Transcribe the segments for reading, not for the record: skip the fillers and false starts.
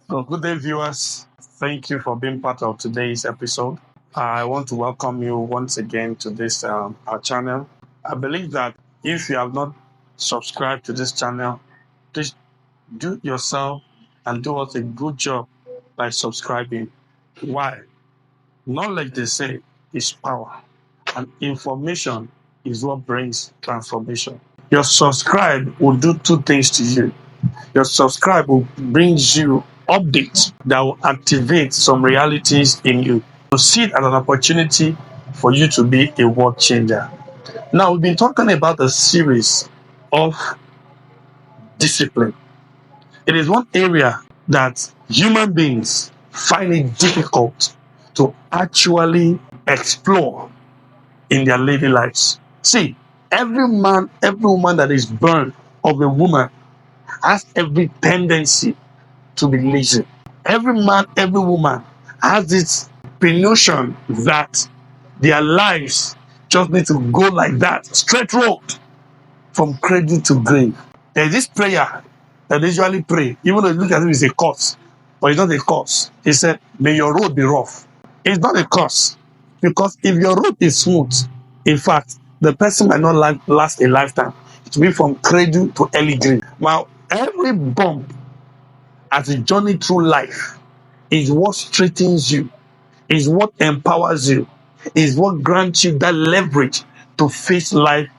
So, good day, viewers. Thank you for being part of today's episode. I want to welcome you once again to this our channel. I believe that if you have not subscribed to this channel, please do yourself and do us a good job by subscribing. Why? Knowledge, they say, is power, and information is what brings transformation. Your subscribe will do two things to you. Your subscribe will bring you updates that will activate some realities in you. To see it as an opportunity for you to be a world changer. Now, we've been talking about a series of discipline. It is one area that human beings find it difficult to actually explore in their daily lives. See, every man, every woman that is born of a woman has every tendency to be lazy. Every man, every woman has this notion that their lives just need to go like that, straight road from cradle to grave. There's this prayer that they usually pray, even though it looks as if it's a curse, but it's not a curse. He said, may your road be rough. It's not a curse, because if your road is smooth, in fact, the person might not last a lifetime. It will be from cradle to early grave. Now, every bump as a journey through life is what strengthens you, is what empowers you, is what grants you that leverage to face life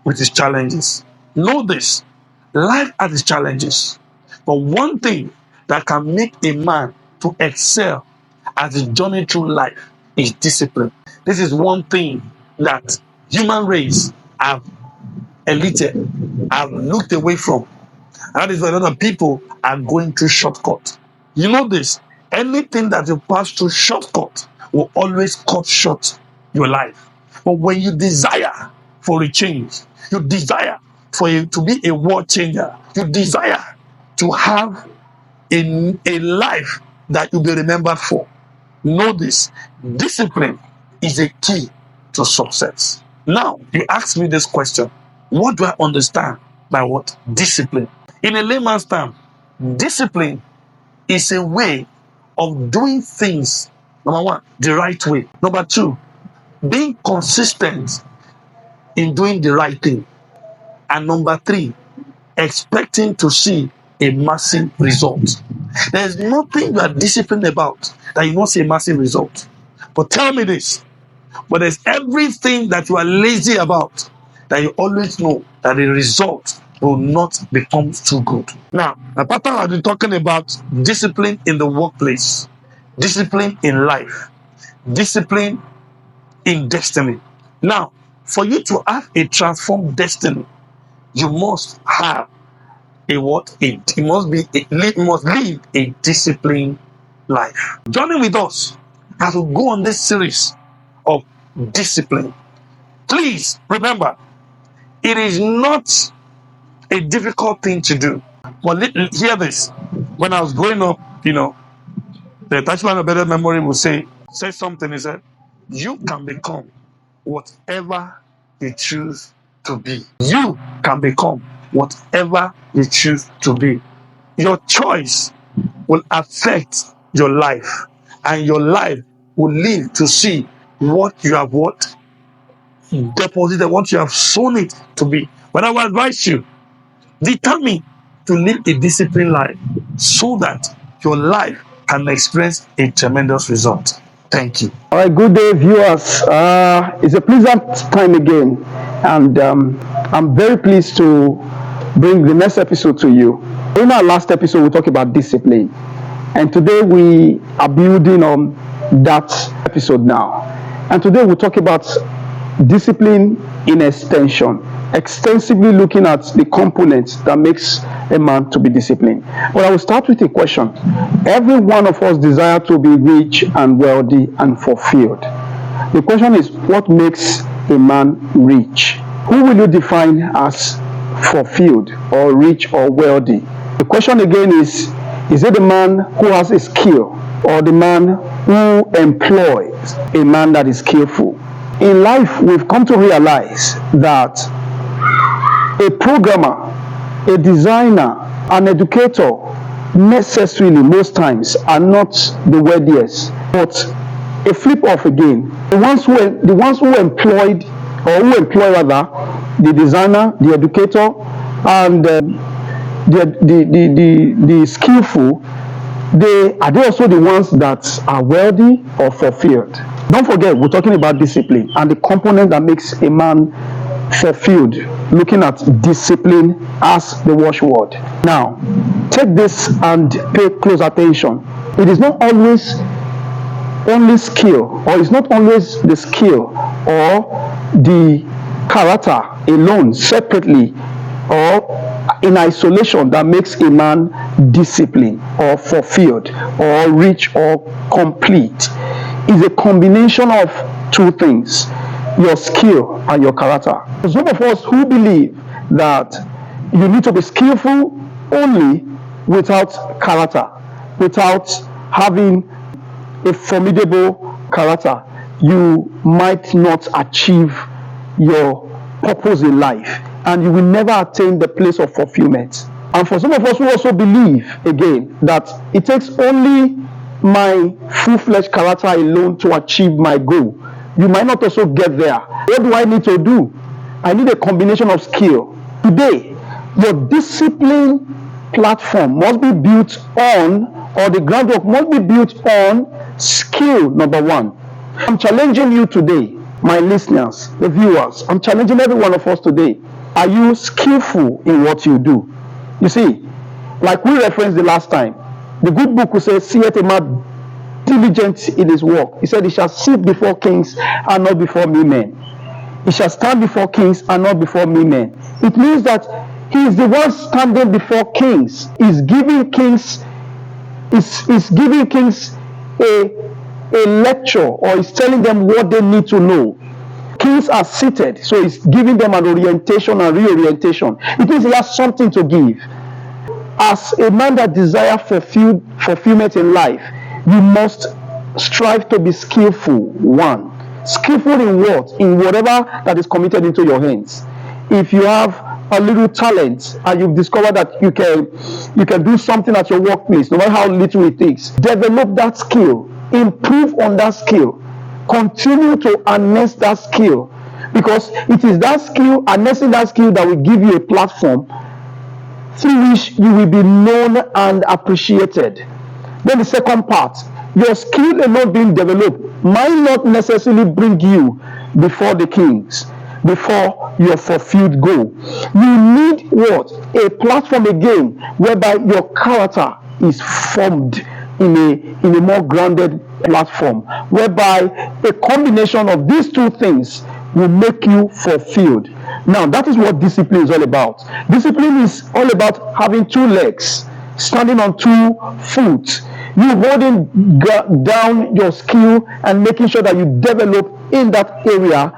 with its challenges. Know this, life has its challenges, but one thing that can make a man to excel as a journey through life is discipline. This is one thing that human race have eluded, have looked away from. That is why a lot of people are going through shortcut. You know this, anything that you pass through shortcut will always cut short your life. But when you desire for a change, you desire for you to be a world changer, you desire to have a life that you'll be remembered for. Know this, discipline is a key to success. Now, you ask me this question, what do I understand by what? Discipline. In a layman's term, discipline is a way of doing things, number one, the right way. Number two, being consistent in doing the right thing. And number three, expecting to see a massive result. There's nothing you are disciplined about that you won't see a massive result. But tell me this, but there's everything that you are lazy about that you always know that the result will not become too good. Now, the pattern I've been talking about discipline in the workplace, discipline in life, discipline in destiny. Now, for you to have a transformed destiny, you must have a what? You must live a disciplined life. Journey with us as we go on this series of discipline. Please remember, it is not a difficult thing to do. But hear this. When I was growing up, the attachment of better memory will say something. He said, you can become whatever you choose to be. You can become whatever you choose to be. Your choice will affect your life, and your life will lead to see what you have deposited, what you have sown it to be. But I will advise you, determine to live a disciplined life so that your life can experience a tremendous result. Thank you. All right, good day, viewers. It's a pleasant time again, and I'm very pleased to bring the next episode to you. In our last episode, we talked about discipline, and today we are building on that episode now. And today we'll talk about discipline in extension, extensively looking at the components that makes a man to be disciplined. But I will start with a question. Every one of us desire to be rich and wealthy and fulfilled. The question is, what makes a man rich? Who will you define as fulfilled or rich or wealthy? The question again is it the man who has a skill or the man who employs a man that is skillful? In life, we've come to realize that a programmer, a designer, an educator, necessarily most times are not the wealthiest, but a flip off again. The ones who employed, or who employ rather, the designer, the educator, and the skillful, they also the ones that are wealthy or fulfilled. Don't forget, we're talking about discipline and the component that makes a man fulfilled, looking at discipline as the watchword. Now, take this and pay close attention. It is not always only skill, or it's not always the skill or the character alone, separately or in isolation, that makes a man disciplined or fulfilled or rich or complete. It's a combination of two things: your skill and your character. Some of us who believe that you need to be skillful only without character, without having a formidable character, you might not achieve your purpose in life, and you will never attain the place of fulfillment. And for some of us who also believe, again, that it takes only my full-fledged character alone to achieve my goal, you might not also get there. What do I need to do? I need a combination of skill. Today, your discipline platform must be built on, or the groundwork must be built on, skill, number one. I'm challenging you today, my listeners, the viewers. I'm challenging every one of us today. Are you skillful in what you do? You see, like we referenced the last time, the good book will say, "Seeth a man diligent in his work." He said, "He shall sit before kings and not before me men. He shall stand before kings and not before me men." It means that he is the one standing before kings. He's giving kings a lecture, or he's telling them what they need to know. Kings are seated, so he's giving them an orientation and reorientation. It means he has something to give. As a man that desires fulfillment in life, you must strive to be skillful. One, skillful in what? In whatever that is committed into your hands. If you have a little talent and you've discovered that you can do something at your workplace, no matter how little it takes, develop that skill, improve on that skill, continue to harness that skill, because it is that skill, harnessing that skill, that will give you a platform through which you will be known and appreciated. Then the second part, your skill alone being developed might not necessarily bring you before the kings, before your fulfilled goal. You need what? A platform again, whereby your character is formed in a more grounded platform, whereby a combination of these two things will make you fulfilled. Now, that is what discipline is all about. Discipline is all about having two legs, standing on 2 feet. You holding down your skill and making sure that you develop in that area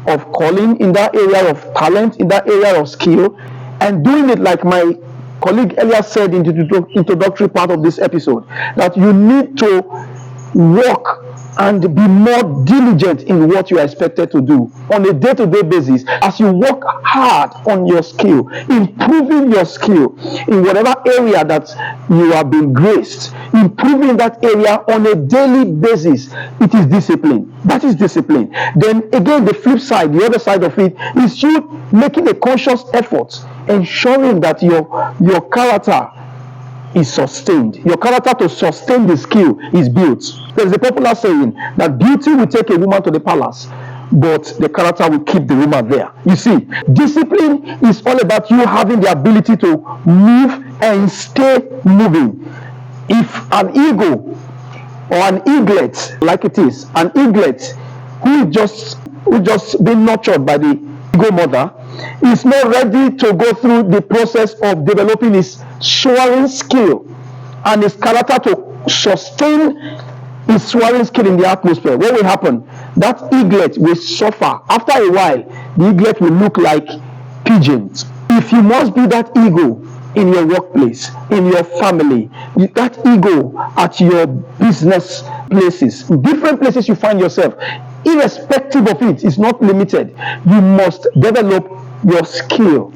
of calling, in that area of talent, in that area of skill, and doing it like my colleague earlier said in the introductory part of this episode, that you need to work and be more diligent in what you are expected to do on a day-to-day basis. As you work hard on your skill, improving your skill in whatever area that you have been graced, improving that area on a daily basis, it is discipline. That is discipline. Then again, the flip side, the other side of it, is you making a conscious effort, ensuring that your character is sustained. Your character to sustain the skill is built. There's a popular saying that beauty will take a woman to the palace, but the character will keep the woman there. You see, discipline is all about you having the ability to move and stay moving. If an eagle or an eaglet, like it is, an eaglet who just been nurtured by the eagle mother, is not ready to go through the process of developing his soaring skill and his character to sustain his soaring skill in the atmosphere, what will happen? That eaglet will suffer. After a while, the eaglet will look like pigeons. If you must be that eagle in your workplace, in your family, that eagle at your business places, different places you find yourself, irrespective of it, is not limited. You must develop your skill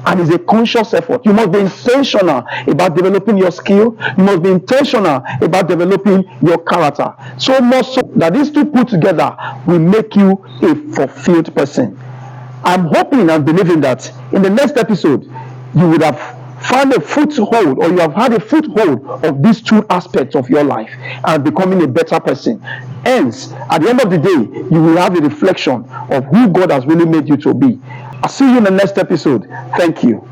And it's a conscious effort. You must be intentional about developing your skill. You must be intentional about developing your character. So much so that these two put together will make you a fulfilled person. I'm hoping and believing that in the next episode, you would have found a foothold, or you have had a foothold of these two aspects of your life and becoming a better person. Hence, at the end of the day, you will have a reflection of who God has really made you to be. I'll see you in the next episode. Thank you.